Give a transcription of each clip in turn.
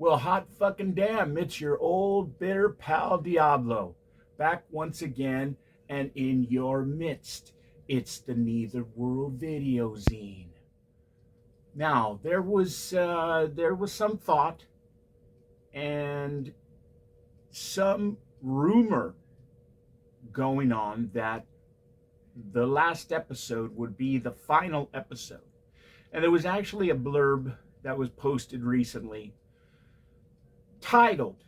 Well, hot fucking damn, it's your old bitter pal Diablo, back once again and in your midst. It's the Netherworld Videozine. Now, there was some thought and some rumor going on that the last episode would be the final episode. And there was actually a blurb that was posted recently titled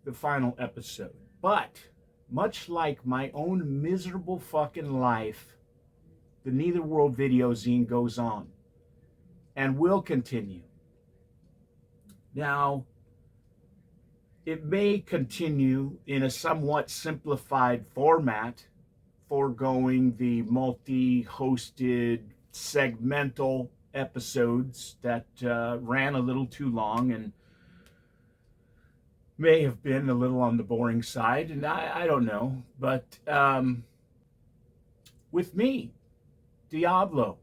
the final episode. But much like my own miserable fucking life, the Netherworld Videozine goes on and will continue. Now, it may continue in a somewhat simplified format, foregoing the multi-hosted segmental episodes that ran a little too long and may have been a little on the boring side, and I don't know. But with me, Diablo,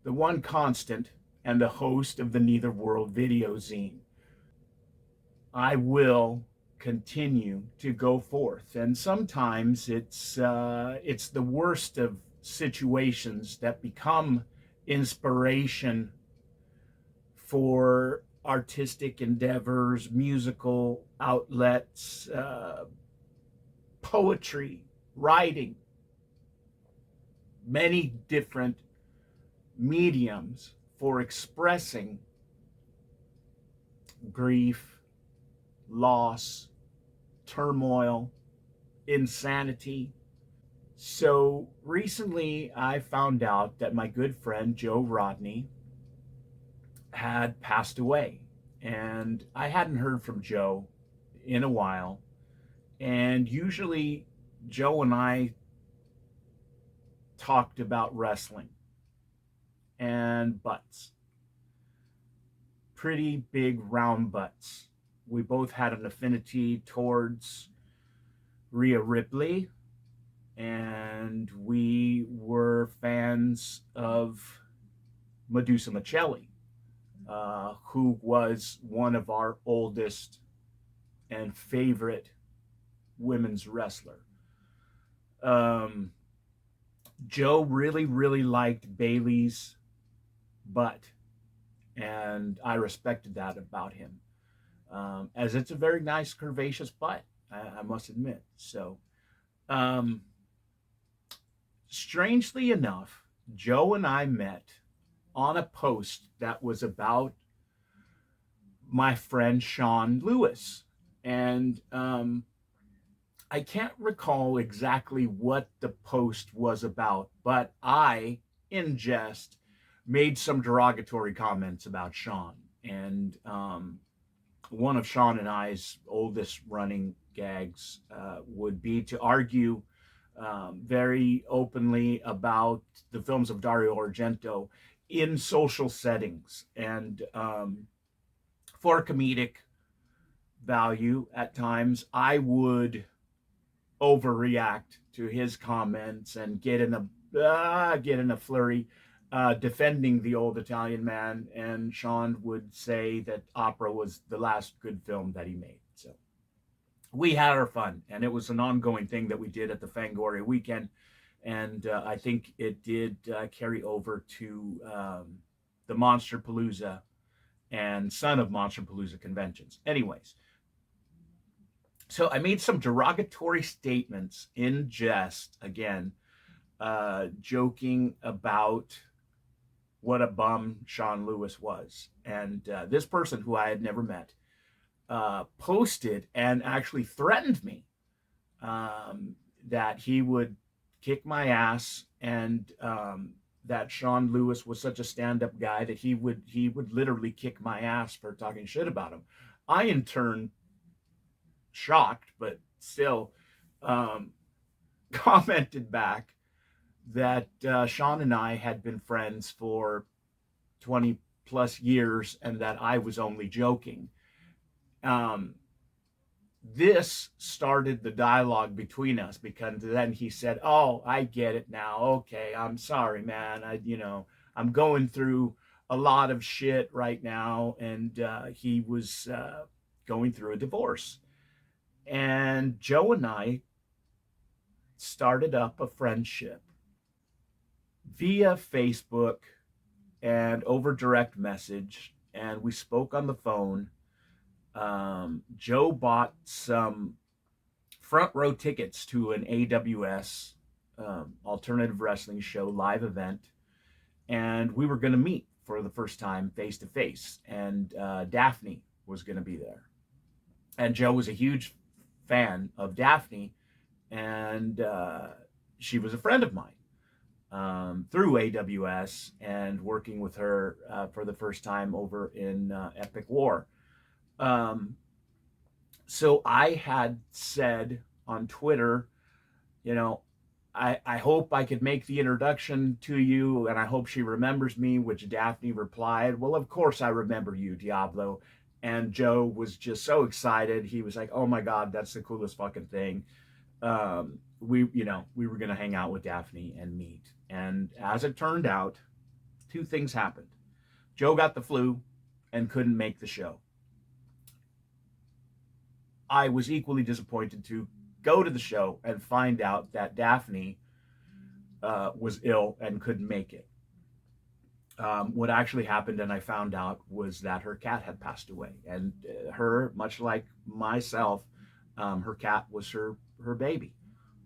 the one constant and the host of the Netherworld Videozine, I will continue to go forth. And sometimes it's the worst of situations that become inspiration for artistic endeavors, musical outlets, poetry, writing, many different mediums for expressing grief, loss, turmoil, insanity. So recently I found out that my good friend Joe Rodney had passed away, and I hadn't heard from Joe in a while. And usually Joe and I talked about wrestling and butts, pretty big round butts. We both had an affinity towards Rhea Ripley, and we were fans of Medusa Michelli, who was one of our oldest and favorite women's wrestler. Um, Joe really, really liked Bailey's butt, and I respected that about him, as it's a very nice curvaceous butt, I must admit. So, um, strangely enough, Joe and I met on a post that was about my friend Sean Lewis. And I can't recall exactly what the post was about, but I, in jest, made some derogatory comments about Sean. And one of Sean and I's oldest running gags would be to argue very openly about the films of Dario Argento in social settings, and for comedic value at times I would overreact to his comments and get in a flurry defending the old Italian man, and Sean would say that opera was the last good film that he made. So we had our fun, and it was an ongoing thing that we did at the Fangoria weekend, and I think it did carry over to the Monster Palooza and Son of Monster Palooza conventions. Anyways, so I made some derogatory statements in jest, again, joking about what a bum Sean Lewis was. And this person, who I had never met, posted and actually threatened me that he would kick my ass, and that Sean Lewis was such a stand-up guy that he would literally kick my ass for talking shit about him. I, in turn, shocked, but still, commented back that Sean and I had been friends for 20 plus years and that I was only joking. This started the dialogue between us, because then he said, "Oh, I get it now. Okay, I'm sorry, man. I'm going through a lot of shit right now." And he was going through a divorce. And Joe and I started up a friendship via Facebook and over direct message. And we spoke on the phone. Joe bought some front row tickets to an AWS alternative wrestling show live event. And we were going to meet for the first time face to face. And Daphne was going to be there. And Joe was a huge fan of Daphne. And she was a friend of mine through AWS and working with her for the first time over in Epic War. So I had said on Twitter, you know, I hope I could make the introduction to you, and I hope she remembers me, which Daphne replied, well, of course I remember you, Diablo. And Joe was just so excited. He was like, oh my God, that's the coolest fucking thing. We were going to hang out with Daphne and meet. And as it turned out, two things happened. Joe got the flu and couldn't make the show. I was equally disappointed to go to the show and find out that Daphne was ill and couldn't make it. What actually happened, and I found out, was that her cat had passed away. And her, much like myself, her cat was her baby.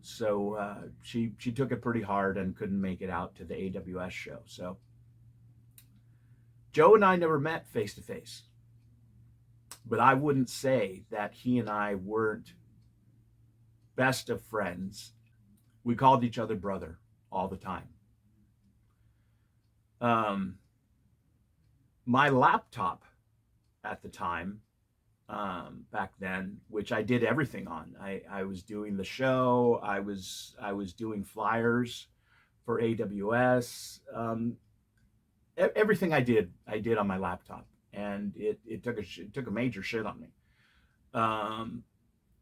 So she took it pretty hard and couldn't make it out to the AWS show. So Joe and I never met face to face, but I wouldn't say that he and I weren't best of friends. We called each other brother all the time. My laptop at the time, back then, which I did everything on. I was doing the show. I was doing flyers for AWS. Everything I did on my laptop, and it took a major shit on me.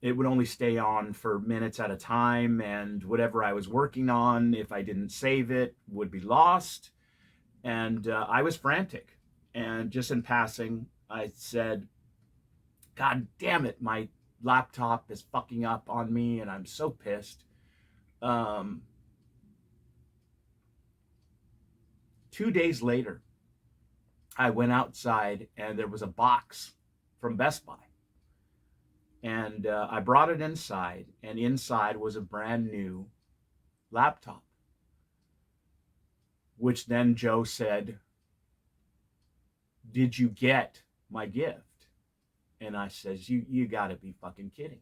It would only stay on for minutes at a time, and whatever I was working on, if I didn't save it, would be lost. And I was frantic. And just in passing, I said, God damn it, my laptop is fucking up on me, and I'm so pissed. 2 days later, I went outside, and there was a box from Best Buy. And I brought it inside, and inside was a brand new laptop, which then Joe said, did you get my gift? And I says, you gotta be fucking kidding.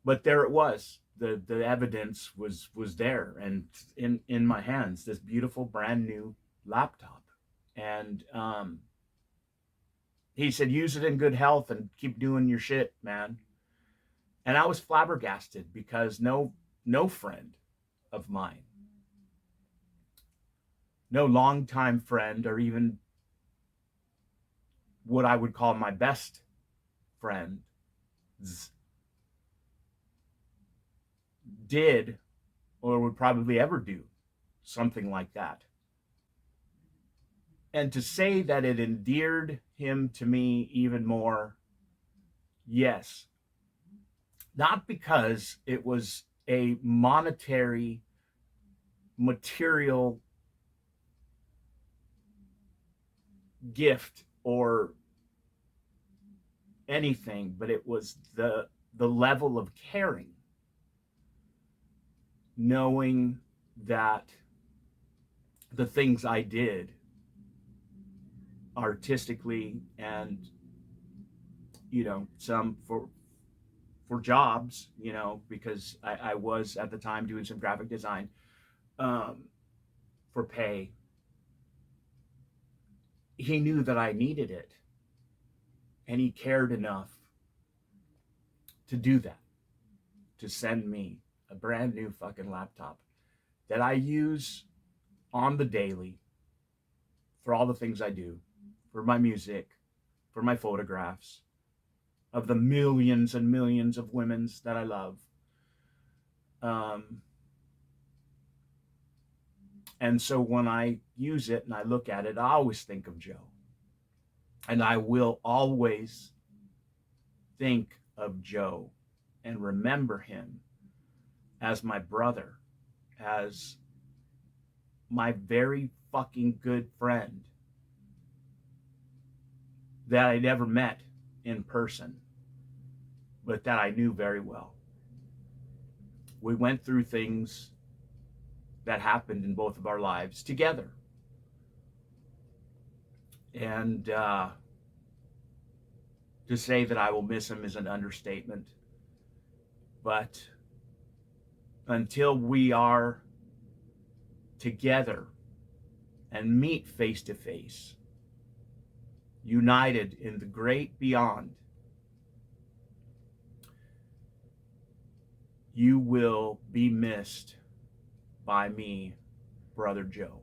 But there it was. The evidence was there, and in my hands, this beautiful brand new laptop. And he said, use it in good health and keep doing your shit, man. And I was flabbergasted, because no friend of mine, no longtime friend, or even what I would call my best friends, did or would probably ever do something like that. And to say that it endeared him to me even more, yes. Not because it was a monetary, material gift or anything, but it was the level of caring, knowing that the things I did artistically, and some for jobs, because I was at the time doing some graphic design for pay. He knew that I needed it, and he cared enough to do that, to send me a brand new fucking laptop that I use on the daily for all the things I do, for my music, for my photographs of the millions and millions of women that I love. And so when I use it and I look at it, I always think of Joe. And I will always think of Joe and remember him as my brother, as my very fucking good friend that I never met in person, but that I knew very well. We went through things that happened in both of our lives together. And to say that I will miss him is an understatement. But until we are together and meet face to face, united in the great beyond, you will be missed by me, Brother Joe.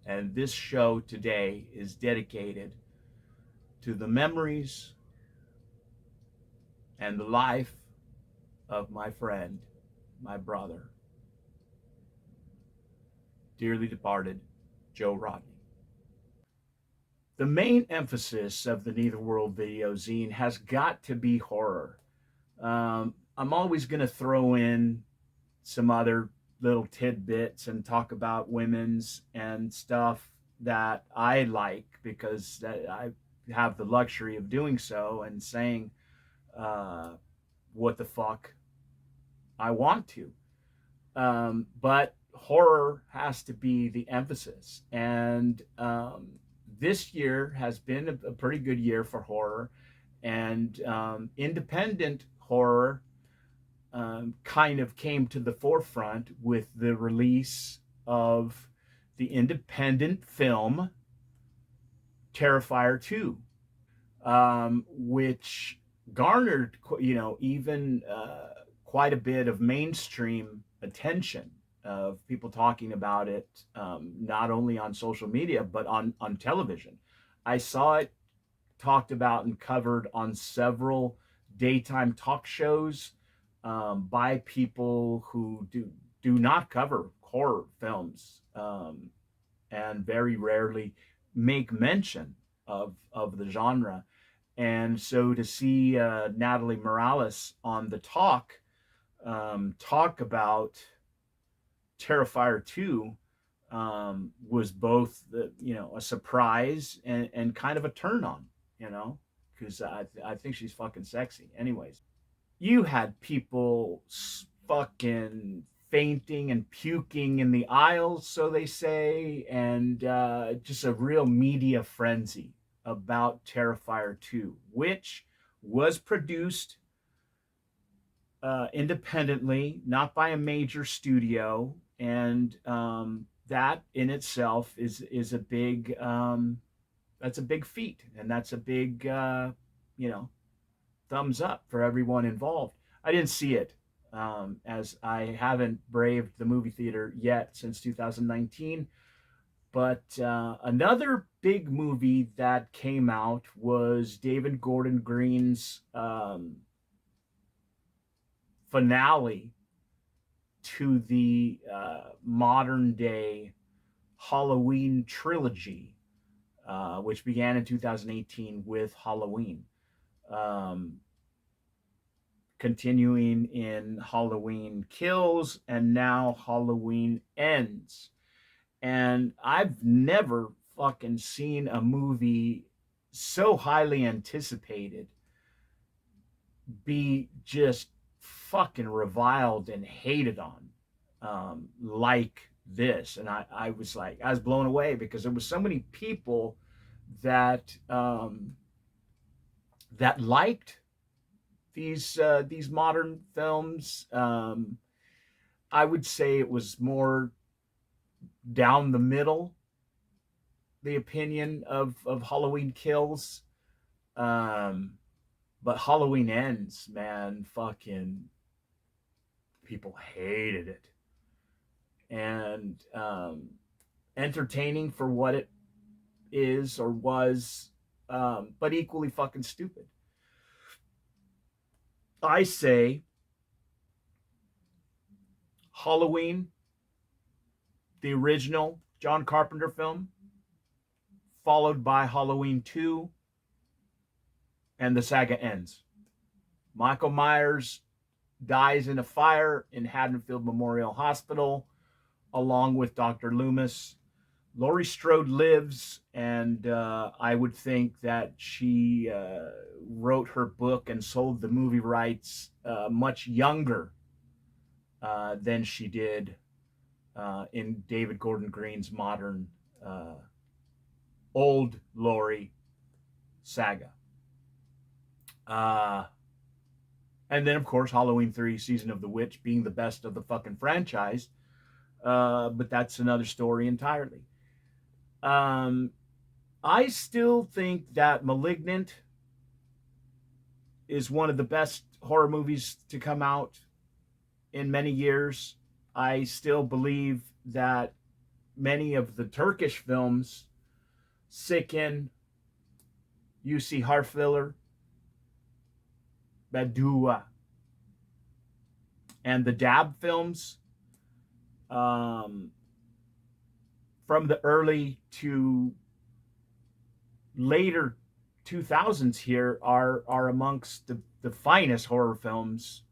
And this show today is dedicated to the memories and the life of my friend, my brother, dearly departed Joe Rodney. The main emphasis of the Netherworld Videozine has got to be horror. I'm always going to throw in some other little tidbits and talk about women's and stuff that I like, because I have the luxury of doing so and saying what the fuck I want to. But horror has to be the emphasis. And this year has been a pretty good year for horror. And independent horror kind of came to the forefront with the release of the independent film Terrifier 2, which garnered, even quite a bit of mainstream attention of people talking about it, not only on social media, but on television. I saw it talked about and covered on several daytime talk shows by people who do not cover horror films, and very rarely make mention of the genre. And so to see Natalie Morales on the talk about Terrifier 2 was both a surprise and kind of a turn on, because I think she's fucking sexy. Anyways, you had people fucking fainting and puking in the aisles, so they say, and just a real media frenzy about Terrifier 2, which was produced independently, not by a major studio, and that in itself is a big that's a big feat, and that's a big thumbs up for everyone involved. I didn't see it, as I haven't braved the movie theater yet since 2019. But another big movie that came out was David Gordon Green's finale to the modern day Halloween trilogy, which began in 2018 with Halloween, um, continuing in Halloween Kills, and now Halloween Ends. And I've never fucking seen a movie so highly anticipated be just fucking reviled and hated on, like this. And I was like, I was blown away because there was so many people that that liked these modern films. I would say it was more down the middle, the opinion of Halloween Kills. Um, but Halloween Ends, man, fucking people hated it. And entertaining for what it is or was, but equally fucking stupid. I say Halloween, the original John Carpenter film, followed by Halloween 2, and the saga ends. Michael Myers dies in a fire in Haddonfield Memorial Hospital, along with Dr. Loomis. Laurie Strode lives, and I would think that she wrote her book and sold the movie rights much younger than she did in David Gordon Green's modern old Laurie saga. And then, of course, Halloween 3, Season of the Witch being the best of the fucking franchise. But that's another story entirely. I still think that Malignant is one of the best horror movies to come out in many years. I still believe that many of the Turkish films, Sicken, UC Harfiller, Badua, and the Dab films, from the early to later 2000s here are amongst the finest horror films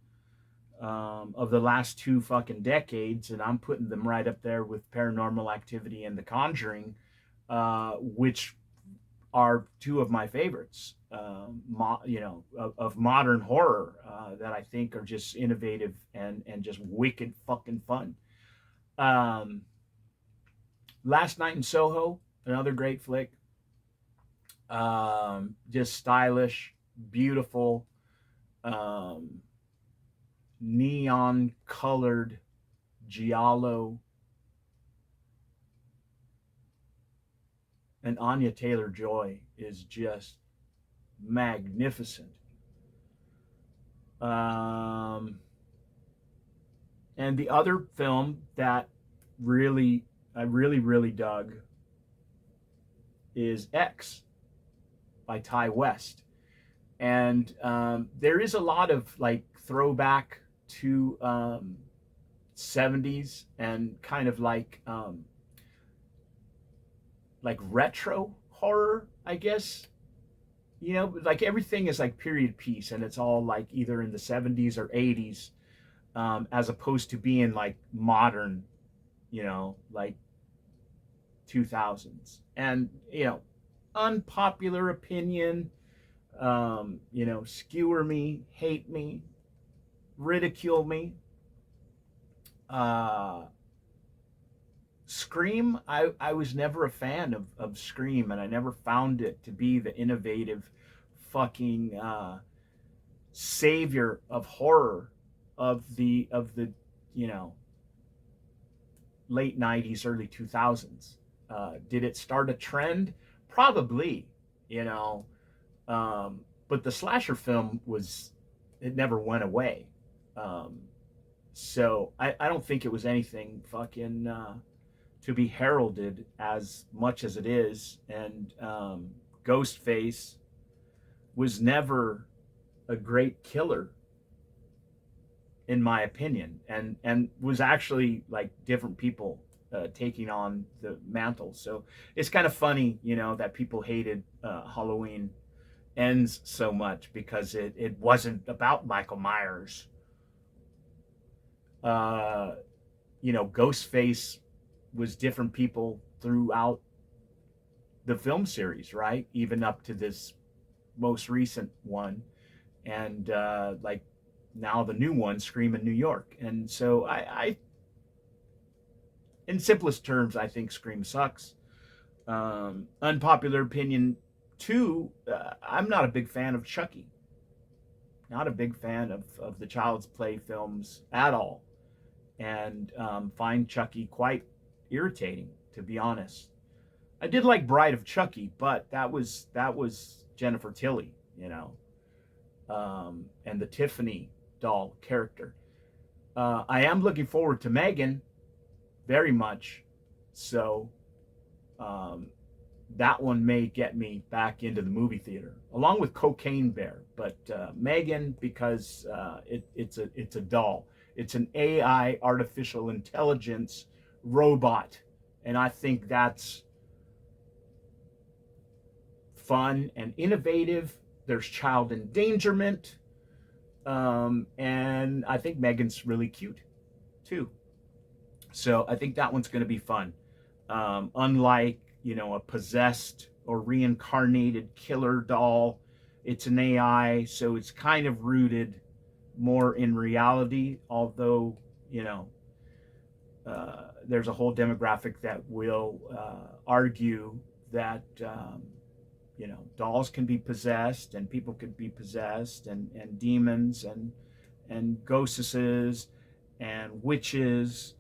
of the last 2 fucking decades, and I'm putting them right up there with Paranormal Activity and The Conjuring, which are 2 of my favorites, of modern horror that I think are just innovative and just wicked fucking fun. Last Night in Soho, another great flick. Just stylish, beautiful, neon colored giallo, and Anya Taylor-Joy is just magnificent. And the other film that I really dug is X by Ty West. And there is a lot of like throwback to 70s and kind of like retro horror, I guess. Like everything is like period piece, and it's all like either in the 70s or 80s, as opposed to being like modern, like 2000s. And unpopular opinion, skewer me, hate me, ridicule me. Scream, I was never a fan of Scream, and I never found it to be the innovative fucking savior of horror of the late 90s, early 2000s. Did it start a trend? Probably, but the slasher film it never went away. So I don't think it was anything fucking to be heralded as much as it is. And Ghostface was never a great killer, in my opinion, and was actually like different people taking on the mantle. So it's kind of funny, that people hated Halloween Ends so much because it wasn't about Michael Myers. Ghostface was different people throughout the film series, right? Even up to this most recent one, and like now the new one, Scream in New York. And so I in simplest terms, I think Scream sucks. Unpopular opinion 2, I'm not a big fan of Chucky. Not a big fan of the Child's Play films at all, and find Chucky quite irritating, to be honest. I did like Bride of Chucky, but that was Jennifer Tilly, and the Tiffany doll character. I am looking forward to Megan very much, so that one may get me back into the movie theater, along with Cocaine Bear. But Megan, because it's a doll, it's an AI, artificial intelligence robot, and I think that's fun and innovative. There's child endangerment. And I think Megan's really cute too. So I think that one's going to be fun. Unlike, a possessed or reincarnated killer doll, it's an AI, so it's kind of rooted more in reality, although, there's a whole demographic that will argue that, dolls can be possessed and people could be possessed, and demons and ghostesses and witches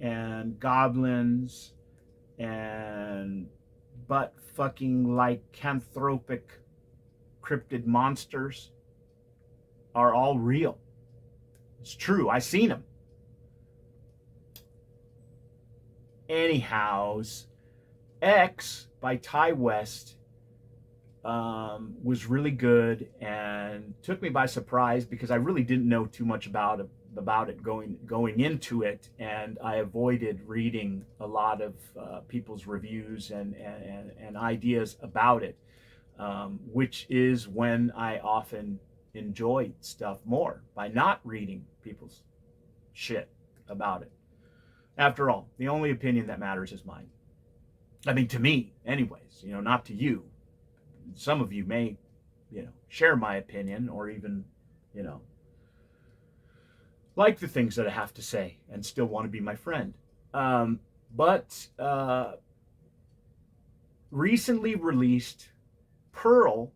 and goblins and butt fucking lycanthropic cryptid monsters are all real. It's true. I seen them. Anyhows, X by Ty West was really good and took me by surprise because I really didn't know too much about it going into it, and I avoided reading a lot of people's reviews and ideas about it, which is when I often enjoy stuff more, by not reading people's shit about it. After all, the only opinion that matters is mine. I mean, to me, anyways, not to you. Some of you may, share my opinion, or even, like the things that I have to say and still want to be my friend. But recently released Pearl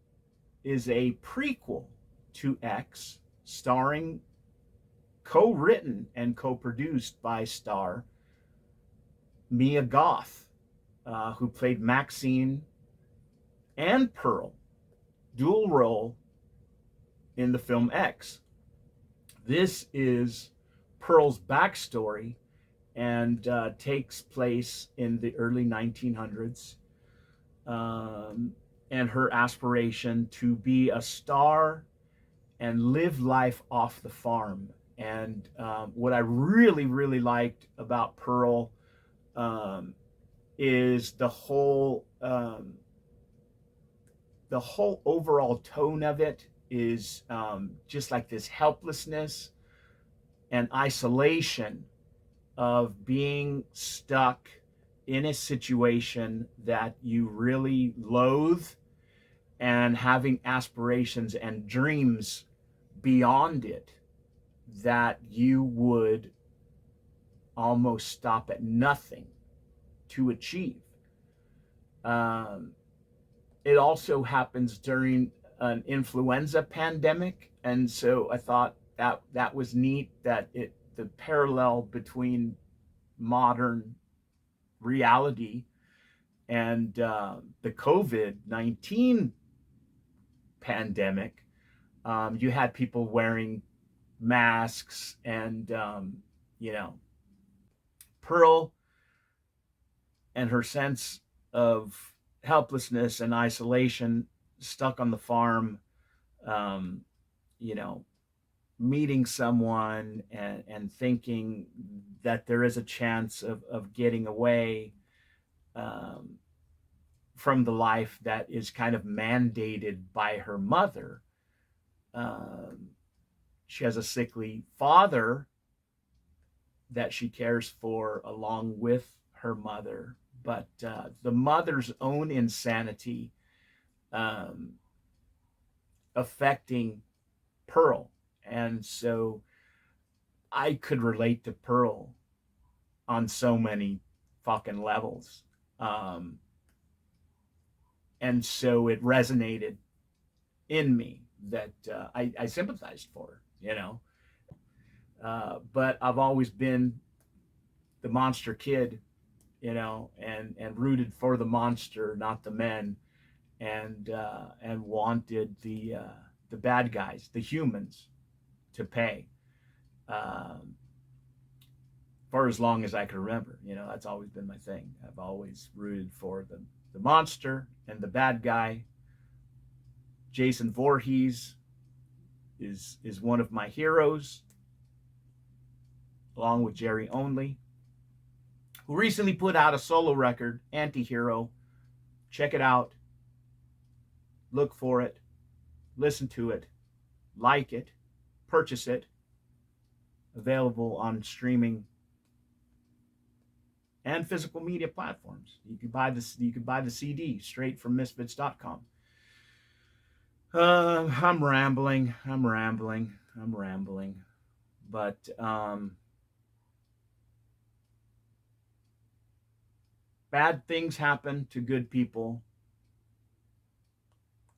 is a prequel to X, starring, co-written and co-produced by star Mia Goth, who played Maxine and Pearl, dual role in the film X. This is Pearl's backstory and takes place in the early 1900s, and her aspiration to be a star and live life off the farm. And what I really, really liked about Pearl is the whole overall tone of it is just like this helplessness and isolation of being stuck in a situation that you really loathe, and having aspirations and dreams beyond it that you would almost stop at nothing to achieve. It also happens during an influenza pandemic, and so I thought that was neat, that the parallel between modern reality and the COVID-19 pandemic. You had people wearing masks, and Pearl and her sense of helplessness and isolation, stuck on the farm, meeting someone and thinking that there is a chance of getting away from the life that is kind of mandated by her mother. She has a sickly father that she cares for along with her mother, but the mother's own insanity affecting Pearl. And so I could relate to Pearl on so many fucking levels. And so it resonated in me that I sympathized for her, but I've always been the monster kid, and rooted for the monster, not the men, and wanted the bad guys, the humans, to pay, for as long as I can remember. That's always been my thing. I've always rooted for the monster and the bad guy. Jason Voorhees is one of my heroes, along with Jerry Only, who recently put out a solo record, Anti-Hero. Check it out. look for it, listen to it, like it, purchase it. Available on streaming and physical media platforms. You could buy this. You could buy the CD straight from misfits.com. I'm rambling. I'm rambling. I'm rambling. But bad things happen to good people.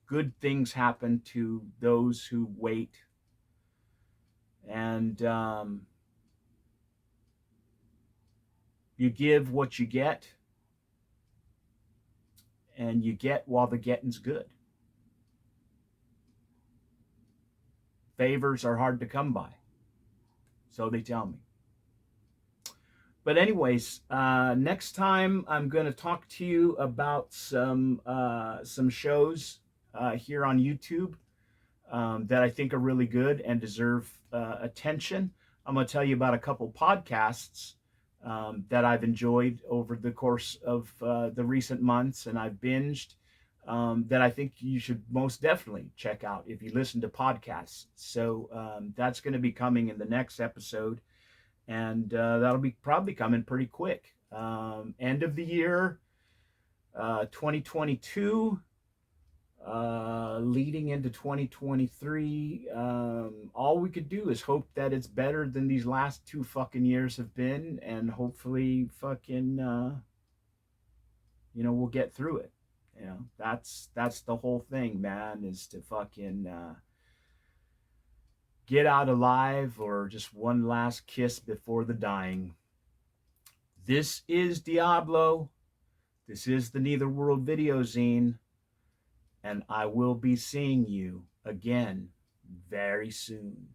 Good things happen to those who wait. And you give what you get, and you get while the getting's good. Favors are hard to come by, so they tell me. But anyways, next time I'm going to talk to you about some shows here on YouTube that I think are really good and deserve attention. I'm going to tell you about a couple podcasts that I've enjoyed over the course of the recent months, and I've binged that I think you should most definitely check out if you listen to podcasts. So that's going to be coming in the next episode. And that'll be probably coming pretty quick. End of the year, 2022, leading into 2023. All we could do is hope that it's better than these last 2 fucking years have been, and hopefully fucking, we'll get through it. That's the whole thing, man, is to fucking get out alive, or just one last kiss before the dying. This is Diablo. This is the Netherworld Videozine. And I will be seeing you again very soon.